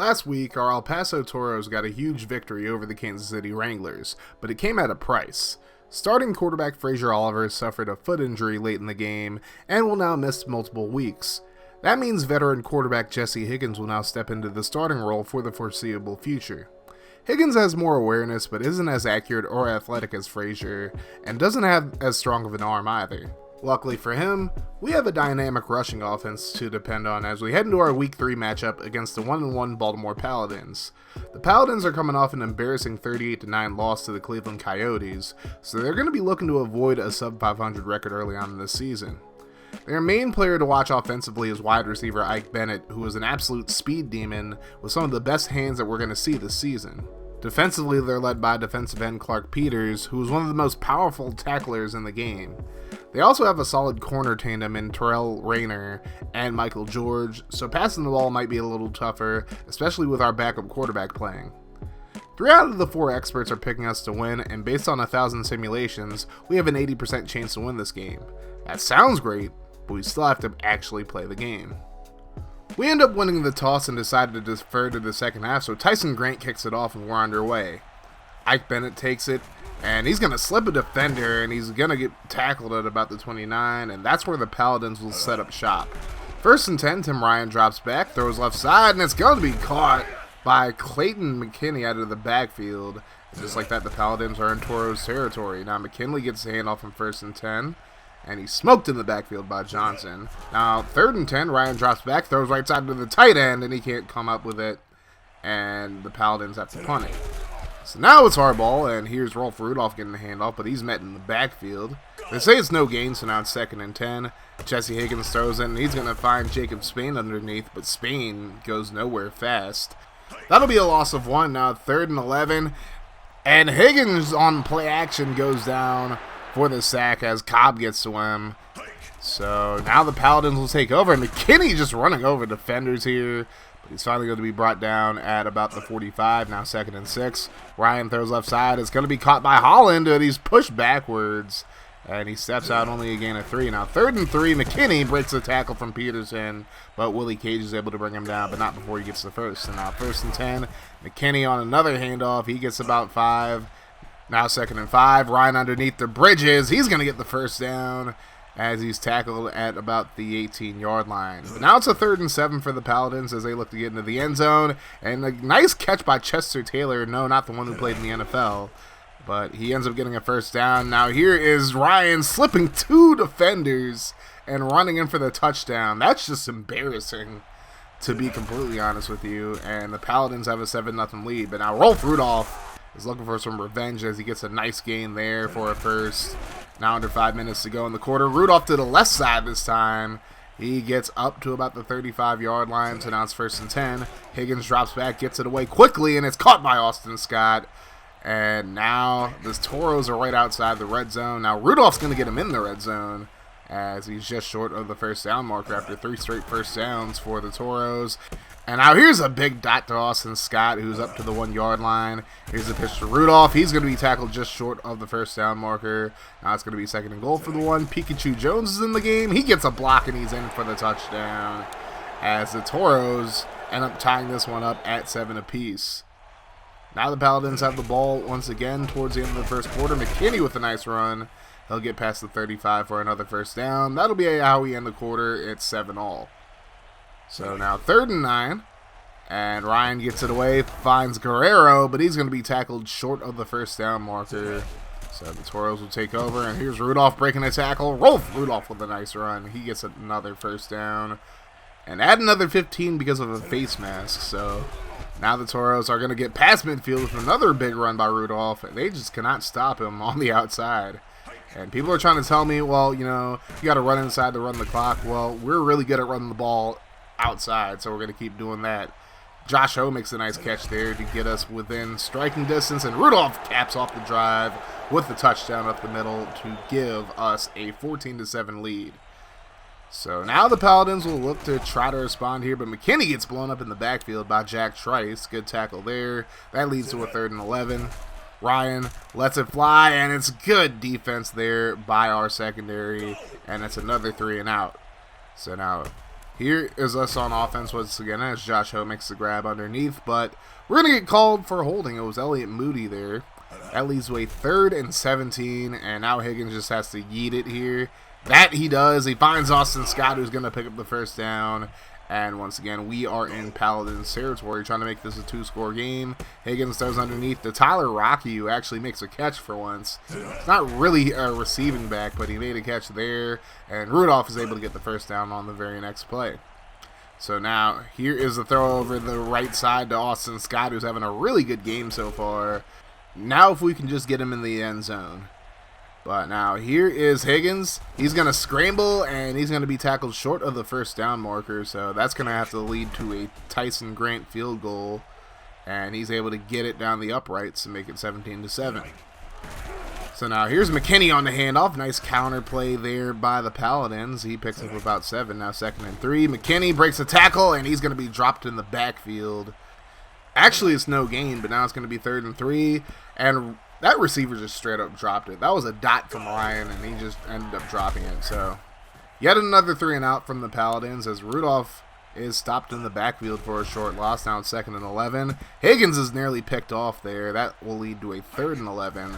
Last week, our El Paso Toros got a huge victory over the Kansas City Wranglers, but it came at a price. Starting quarterback Frazier Oliver suffered a foot injury late in the game and will now miss multiple weeks. That means veteran quarterback Jesse Higgins will now step into the starting role for the foreseeable future. Higgins has more awareness but isn't as accurate or athletic as Frazier, and doesn't have as strong of an arm either. Luckily for him, we have a dynamic rushing offense to depend on as we head into our Week 3 matchup against the 1-1 Baltimore Paladins. The Paladins are coming off an embarrassing 38-9 loss to the Cleveland Coyotes, so they're going to be looking to avoid a sub-500 record early on in this season. Their main player to watch offensively is wide receiver Ike Bennett, who is an absolute speed demon with some of the best hands that we're going to see this season. Defensively, they're led by defensive end Clark Peters, who is one of the most powerful tacklers in the game. They also have a solid corner tandem in Terrell Rayner and Michael George, so passing the ball might be a little tougher, especially with our backup quarterback playing. 3 out of the 4 experts are picking us to win, and based on 1,000 simulations, we have an 80% chance to win this game. That sounds great, but we still have to actually play the game. We end up winning the toss and decide to defer to the second half, so Tyson Grant kicks it off and we're underway. Ike Bennett takes it, and he's going to slip a defender, and he's going to get tackled at about the 29, and that's where the Paladins will set up shop. 1st and 10, Tim Ryan drops back, throws left side, and it's going to be caught by Clayton McKinney out of the backfield. Just like that, the Paladins are in Toro's territory. Now McKinley gets the handoff on 1st and 10. And he's smoked in the backfield by Johnson. Now, 3rd and 10, Ryan drops back, throws right side to the tight end, and he can't come up with it. And the Paladins have to punt it. So now it's our ball, and here's Rolf Rudolph getting the handoff, but he's met in the backfield. They say it's no gain, so now it's 2nd and 10. Jesse Higgins throws it, and he's going to find Jacob Spain underneath, but Spain goes nowhere fast. That'll be a loss of 1. Now 3rd and 11. And Higgins on play action goes down for the sack as Cobb gets to him. So now the Paladins will take over, and McKinney just running over defenders here. But he's finally going to be brought down at about the 45. Now 2nd and 6. Ryan throws left side. It's going to be caught by Holland, and he's pushed backwards. And he steps out only a gain of 3. Now 3rd and 3. McKinney breaks the tackle from Peterson, but Willie Cage is able to bring him down, but not before he gets the first. And now 1st and 10. McKinney on another handoff. He gets about 5. Now 2nd and 5, Ryan underneath the bridges. He's going to get the first down as he's tackled at about the 18-yard line. But now it's a 3rd and 7 for the Paladins as they look to get into the end zone. And a nice catch by Chester Taylor. No, not the one who played in the NFL. But he ends up getting a first down. Now here is Ryan slipping 2 defenders and running in for the touchdown. That's just embarrassing, to be completely honest with you. And the Paladins have a 7-0 lead. But now Rolf Rudolph is looking for some revenge as he gets a nice gain there for a first. Now under 5 minutes to go in the quarter. Rudolph to the left side this time. He gets up to about the 35-yard line, so now it's 1st and 10. Higgins drops back, gets it away quickly, and it's caught by Austin Scott. And now the Toros are right outside the red zone. Now Rudolph's going to get him in the red zone as he's just short of the first down marker after 3 straight first downs for the Toros. And now here's a big dot to Austin Scott, who's up to the 1-yard line. Here's a pitch to Rudolph. He's going to be tackled just short of the first down marker. Now it's going to be 2nd and goal for the 1. Pikachu Jones is in the game. He gets a block, and he's in for the touchdown as the Toros end up tying this one up at 7 apiece. Now the Paladins have the ball once again towards the end of the first quarter. McKinney with a nice run. He'll get past the 35 for another first down. That'll be how we end the quarter. It's 7-all. So now 3rd and 9, and Ryan gets it away, finds Guerrero, but he's going to be tackled short of the first down marker. So the Toros will take over, and here's Rudolph breaking a tackle. Rolf Rudolph with a nice run. He gets another first down, and add another 15 because of a face mask. So now the Toros are going to get past midfield with another big run by Rudolph, and they just cannot stop him on the outside. And people are trying to tell me, well, you know, you got to run inside to run the clock. Well, we're really good at running the ball outside, so we're going to keep doing that. Josh Ho makes a nice catch there to get us within striking distance, and Rudolph caps off the drive with the touchdown up the middle to give us a 14-7 lead. So now the Paladins will look to try to respond here, but McKinney gets blown up in the backfield by Jack Trice. Good tackle there. That leads to a 3rd and 11. Ryan lets it fly, and it's good defense there by our secondary, and it's another 3 and out. So now here is us on offense once again as Josh Ho makes the grab underneath, but we're going to get called for holding. It was Elliott Moody there. That leads to a 3rd and 17, and now Higgins just has to yeet it here. That he does. He finds Austin Scott, who's going to pick up the first down. And once again, we are in Paladins territory, trying to make this a 2-score game. Higgins throws underneath to Tyler Rocky, who actually makes a catch for once. It's not really a receiving back, but he made a catch there. And Rudolph is able to get the first down on the very next play. So now, here is the throw over the right side to Austin Scott, who's having a really good game so far. Now if we can just get him in the end zone. But now here is Higgins. He's going to scramble, and he's going to be tackled short of the first down marker. So that's going to have to lead to a Tyson Grant field goal. And he's able to get it down the uprights and make it 17-7. So now here's McKinney on the handoff. Nice counter play there by the Paladins. He picks up about 7. Now 2nd and 3. McKinney breaks a tackle, and he's going to be dropped in the backfield. Actually, it's no gain, but now it's going to be 3rd and 3. And that receiver just straight up dropped it. That was a dot from Ryan, and he just ended up dropping it. So, yet another 3 and out from the Paladins as Rudolph is stopped in the backfield for a short loss. Now it's 2nd and 11. Higgins is nearly picked off there. That will lead to a 3rd and 11.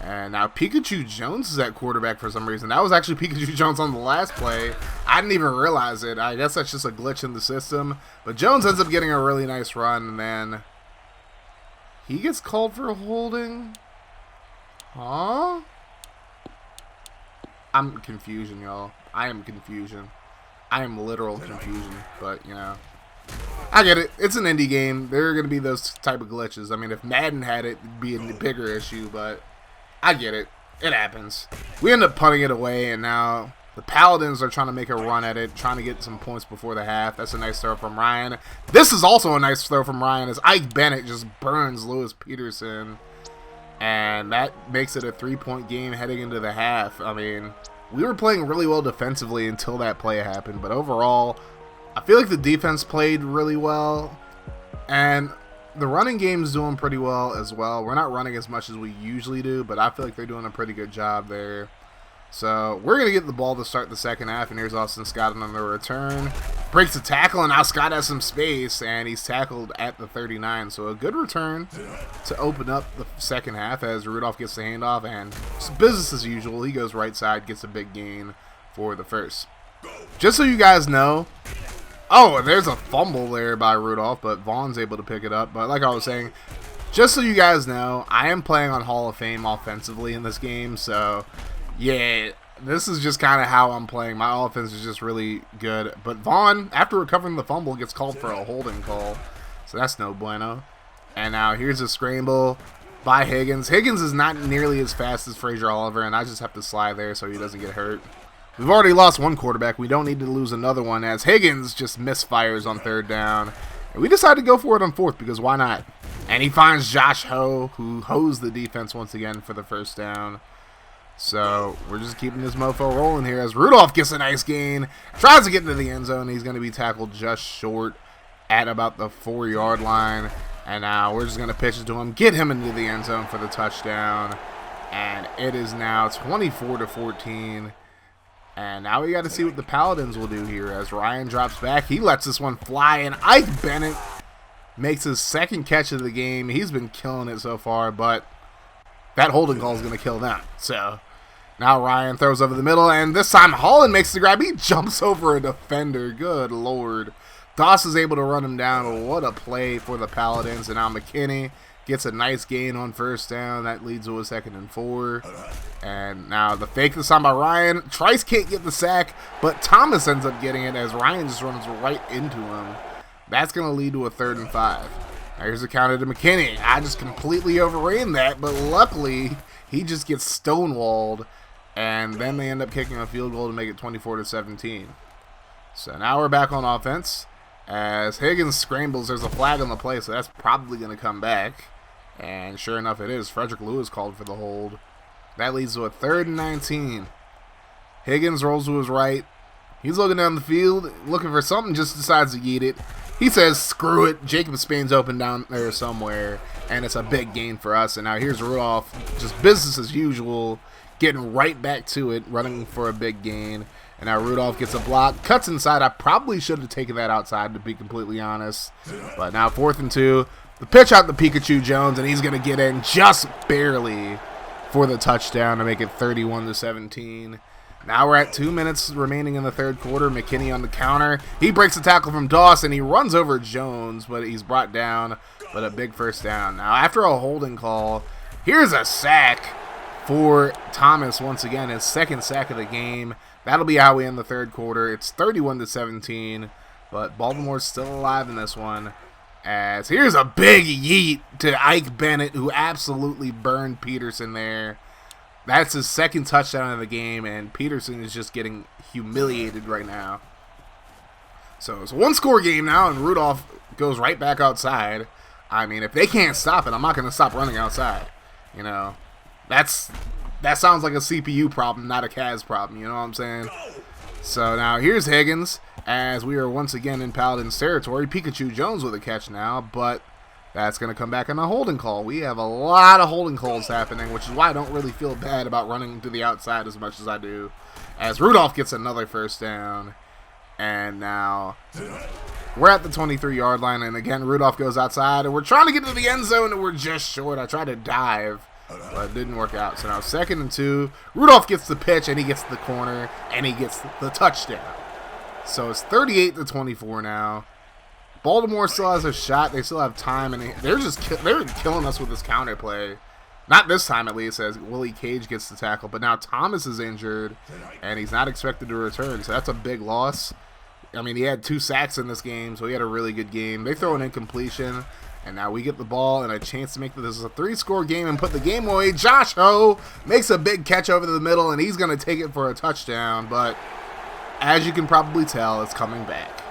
And now Pikachu Jones is at quarterback for some reason. That was actually Pikachu Jones on the last play. I didn't even realize it. I guess that's just a glitch in the system. But Jones ends up getting a really nice run, and then he gets called for holding. Huh? I'm confusion, y'all. I am confusion. I am literal confusion. But, you know, I get it. It's an indie game. There are going to be those type of glitches. I mean, if Madden had it, it'd be a bigger issue, but I get it. It happens. We end up punting it away, and now the Paladins are trying to make a run at it, trying to get some points before the half. That's a nice throw from Ryan. This is also a nice throw from Ryan as Ike Bennett just burns Lewis Peterson. And that makes it a 3-point game heading into the half. I mean, we were playing really well defensively until that play happened. But overall, I feel like the defense played really well. And the running game's doing pretty well as well. We're not running as much as we usually do, but I feel like they're doing a pretty good job there. So we're going to get the ball to start the second half, and here's Austin Scott on the return. Breaks a tackle, and now Scott has some space, and he's tackled at the 39. So a good return to open up the second half as Rudolph gets the handoff, and business as usual. He goes right side, gets a big gain for the first. Just so you guys know, oh, there's a fumble there by Rudolph, but Vaughn's able to pick it up. But like I was saying, just so you guys know, I am playing on Hall of Fame offensively in this game, so yeah, this is just kind of how I'm playing. My offense is just really good. But Vaughn, after recovering the fumble, gets called for a holding call. So that's no bueno. And now here's a scramble by Higgins. Higgins is not nearly as fast as Frazier Oliver, and I just have to slide there so he doesn't get hurt. We've already lost one quarterback. We don't need to lose another one as Higgins just misfires on 3rd down. And we decided to go for it on 4th because why not? And he finds Josh Ho, who hoes the defense once again for the first down. So we're just keeping this mofo rolling here as Rudolph gets a nice gain, tries to get into the end zone. He's going to be tackled just short at about the 4-yard line. And now we're just going to pitch it to him, get him into the end zone for the touchdown. And it is now 24-14. And now we got to see what the Paladins will do here as Ryan drops back. He lets this one fly, and Ike Bennett makes his 2nd catch of the game. He's been killing it so far, but that holding call is going to kill them. So now Ryan throws over the middle, and this time Holland makes the grab. He jumps over a defender. Good Lord. Doss is able to run him down. What a play for the Paladins. And now McKinney gets a nice gain on 1st down. That leads to a 2nd and 4. And now the fake this time by Ryan. Trice can't get the sack, but Thomas ends up getting it as Ryan just runs right into him. That's going to lead to a 3rd and 5. Now here's a counter to McKinney. I just completely overran that, but luckily he just gets stonewalled. And then they end up kicking a field goal to make it 24-17. So now we're back on offense. As Higgins scrambles, there's a flag on the play, so that's probably going to come back. And sure enough, it is. Frederick Lewis called for the hold. That leads to a 3rd and 19. Higgins rolls to his right. He's looking down the field, looking for something, just decides to yeet it. He says, screw it. Jacob Spain's open down there somewhere, and it's a big gain for us. And now here's Rudolph, just business as usual, getting right back to it, running for a big gain. And now Rudolph gets a block, cuts inside. I probably should have taken that outside, to be completely honest. But now 4th and 2. The pitch out to Pikachu Jones, and he's going to get in just barely for the touchdown to make it 31-17. Now we're at 2 minutes remaining in the third quarter. McKinney on the counter. He breaks the tackle from Dawson. He runs over Jones, but he's brought down. But a big first down. Now after a holding call, here's a sack for Thomas once again. His second sack of the game. That'll be how we end the third quarter. It's 31-17, but Baltimore's still alive in this one. As here's a big yeet to Ike Bennett, who absolutely burned Peterson there. That's his second touchdown of the game, and Peterson is just getting humiliated right now. So it's a one-score game now, and Rudolph goes right back outside. I mean, if they can't stop it, I'm not going to stop running outside. You know, that sounds like a CPU problem, not a Kaz problem. You know what I'm saying? So now here's Higgins, as we are once again in Paladins territory. Pikachu Jones with a catch now, but that's going to come back on a holding call. We have a lot of holding calls happening, which is why I don't really feel bad about running to the outside as much as I do. As Rudolph gets another first down, and now we're at the 23-yard line, and again Rudolph goes outside, and we're trying to get to the end zone, and we're just short. I tried to dive, but it didn't work out. So now 2nd and 2. Rudolph gets the pitch, and he gets the corner, and he gets the touchdown. So it's 38-24 now. Baltimore still has a shot. They still have time, and they're killing us with this counter play. Not this time, at least, as Willie Cage gets the tackle. But now Thomas is injured, and he's not expected to return. So that's a big loss. I mean, he had 2 sacks in this game, so he had a really good game. They throw an incompletion, and now we get the ball and a chance to make this a 3-score game and put the game away. Josh Ho makes a big catch over the middle, and he's going to take it for a touchdown. But as you can probably tell, it's coming back.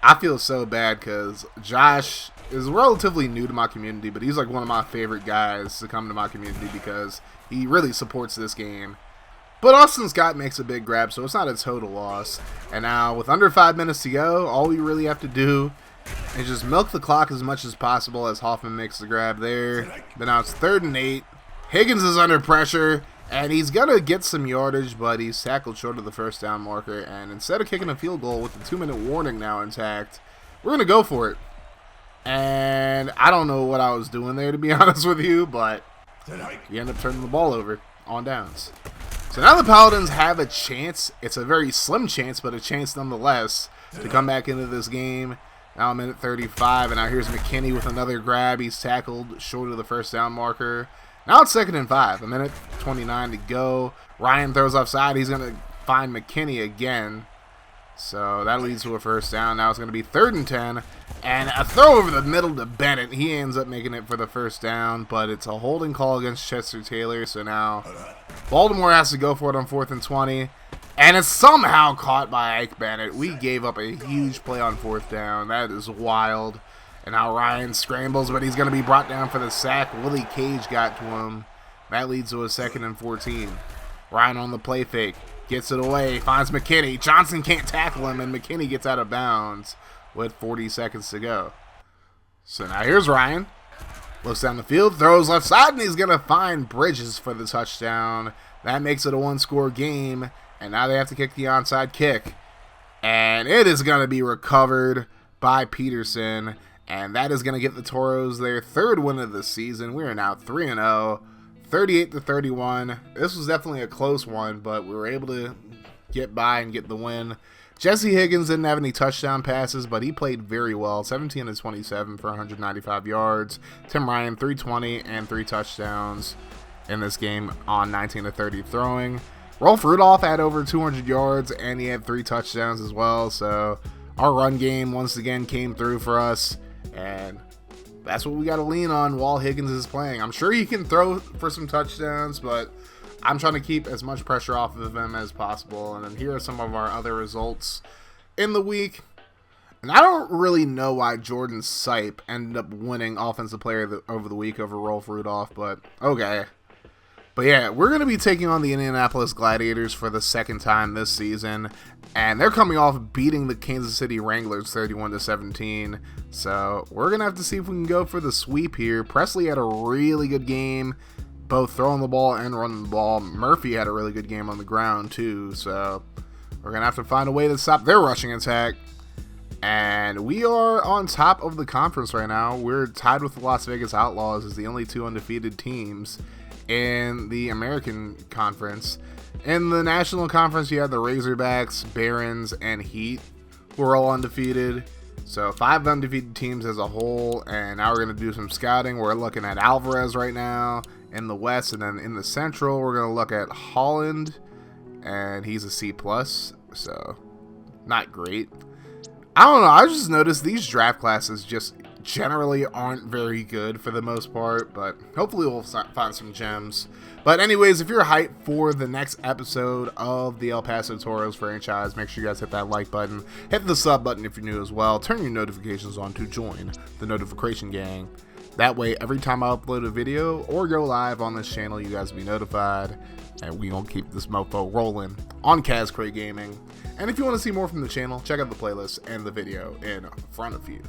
I feel so bad because Josh is relatively new to my community, but he's like one of my favorite guys to come to my community because he really supports this game. But Austin Scott makes a big grab, so it's not a total loss. And now with under 5 minutes to go, all we really have to do is just milk the clock as much as possible as Hoffman makes the grab there. But now it's 3rd and 8. Higgins is under pressure, and he's going to get some yardage, but he's tackled short of the first down marker. And instead of kicking a field goal with the 2-minute warning now intact, we're going to go for it. And I don't know what I was doing there, to be honest with you, but you end up turning the ball over on downs. So now the Paladins have a chance. It's a very slim chance, but a chance nonetheless to come back into this game. Now a minute 35, and now here's McKinney with another grab. He's tackled short of the first down marker. Now it's 2nd and 5, a minute 29 to go. Ryan throws offside. He's going to find McKinney again. So that leads to a first down. Now it's going to be 3rd and 10. And a throw over the middle to Bennett. He ends up making it for the first down, but it's a holding call against Chester Taylor. So now Baltimore has to go for it on 4th and 20. And it's somehow caught by Ike Bennett. We gave up a huge play on 4th down. That is wild. And now Ryan scrambles, but he's going to be brought down for the sack. Willie Cage got to him. That leads to a 2nd and 14. Ryan on the play fake. Gets it away. Finds McKinney. Johnson can't tackle him, and McKinney gets out of bounds with 40 seconds to go. So now here's Ryan. Looks down the field. Throws left side, and he's going to find Bridges for the touchdown. That makes it a 1-score game. And now they have to kick the onside kick. And it is going to be recovered by Peterson. And that is going to get the Toros their 3rd win of the season. We are now 3-0, 38-31. This was definitely a close one, but we were able to get by and get the win. Jesse Higgins didn't have any touchdown passes, but he played very well. 17-27 for 195 yards. Tim Ryan, 320 and 3 touchdowns in this game on 19-30 throwing. Rolf Rudolph had over 200 yards, and he had 3 touchdowns as well. So our run game once again came through for us. And that's what we got to lean on while Higgins is playing. I'm sure he can throw for some touchdowns, but I'm trying to keep as much pressure off of him as possible. And then here are some of our other results in the week. And I don't really know why Jordan Sipe ended up winning Offensive Player over the week over Rolf Rudolph, but okay. But yeah, we're going to be taking on the Indianapolis Gladiators for the 2nd time this season. And they're coming off beating the Kansas City Wranglers 31-17. So we're going to have to see if we can go for the sweep here. Presley had a really good game. both throwing the ball and running the ball. Murphy had a really good game on the ground too, so we're going to have to find a way to stop their rushing attack. And we are on top of the conference right now. We're tied with the Las Vegas Outlaws as the only 2 undefeated teams in the American Conference. In the National Conference, you have the Razorbacks, Barons, and Heat, who are all undefeated. So 5 undefeated teams as a whole, and now we're going to do some scouting. We're looking at Alvarez right now in the West, and then in the Central, we're going to look at Holland, and he's a C+, so not great. I don't know, I just noticed these draft classes just generally aren't very good for the most part, but hopefully we'll find some gems. But anyways, if you're hyped for the next episode of the El Paso Toros franchise, make sure you guys hit that like button, hit the sub button if you're new as well, turn your notifications on to join the notification gang. That way, every time I upload a video or go live on this channel, you guys will be notified, and we gonna keep this mofo rolling on Kaz Cray Gaming. And if you want to see more from the channel, check out the playlist and the video in front of you.